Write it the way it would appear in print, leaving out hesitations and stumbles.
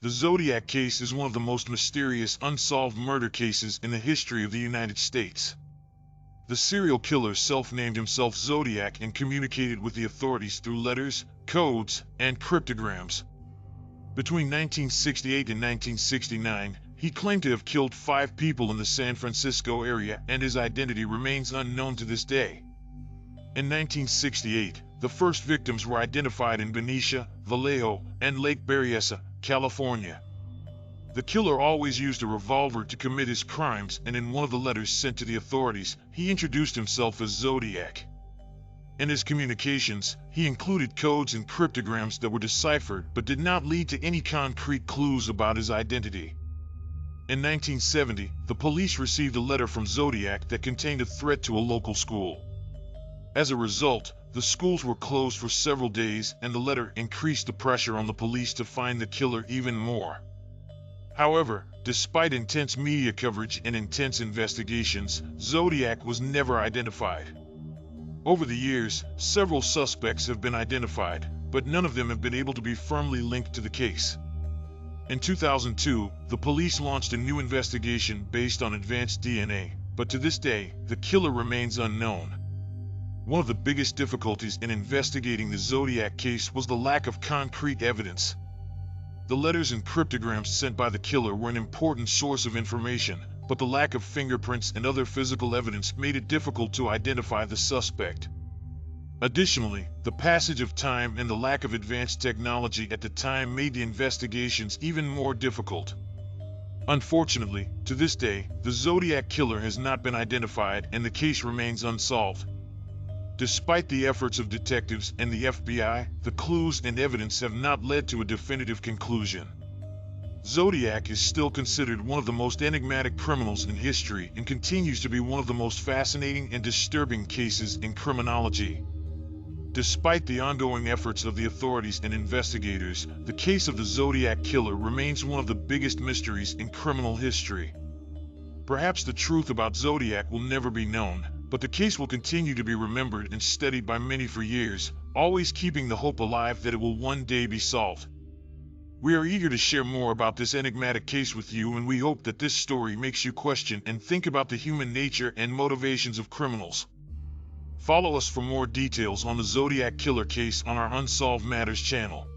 The Zodiac case is one of the most mysterious unsolved murder cases in the history of the United States. The serial killer self-named himself Zodiac and communicated with the authorities through letters, codes, and cryptograms. Between 1968 and 1969, he claimed to have killed 5 people in the San Francisco area, and his identity remains unknown to this day. In 1968, the first victims were identified in Benicia, Vallejo, and Lake Berryessa, California. The killer always used a revolver to commit his crimes, and in one of the letters sent to the authorities, he introduced himself as Zodiac. In his communications, he included codes and cryptograms that were deciphered but did not lead to any concrete clues about his identity. In 1970, the police received a letter from Zodiac that contained a threat to a local school. As a result, the schools were closed for several days, and the letter increased the pressure on the police to find the killer even more. However, despite intense media coverage and intense investigations, Zodiac was never identified. Over the years, several suspects have been identified, but none of them have been able to be firmly linked to the case. In 2002, the police launched a new investigation based on advanced DNA, but to this day, the killer remains unknown. One of the biggest difficulties in investigating the Zodiac case was the lack of concrete evidence. The letters and cryptograms sent by the killer were an important source of information, but the lack of fingerprints and other physical evidence made it difficult to identify the suspect. Additionally, the passage of time and the lack of advanced technology at the time made the investigations even more difficult. Unfortunately, to this day, the Zodiac killer has not been identified and the case remains unsolved. Despite the efforts of detectives and the FBI, the clues and evidence have not led to a definitive conclusion. Zodiac is still considered one of the most enigmatic criminals in history and continues to be one of the most fascinating and disturbing cases in criminology. Despite the ongoing efforts of the authorities and investigators, the case of the Zodiac Killer remains one of the biggest mysteries in criminal history. Perhaps the truth about Zodiac will never be known, but the case will continue to be remembered and studied by many for years, always keeping the hope alive that it will one day be solved. We are eager to share more about this enigmatic case with you, and we hope that this story makes you question and think about the human nature and motivations of criminals. Follow us for more details on the Zodiac Killer case on our Unsolved Matters channel.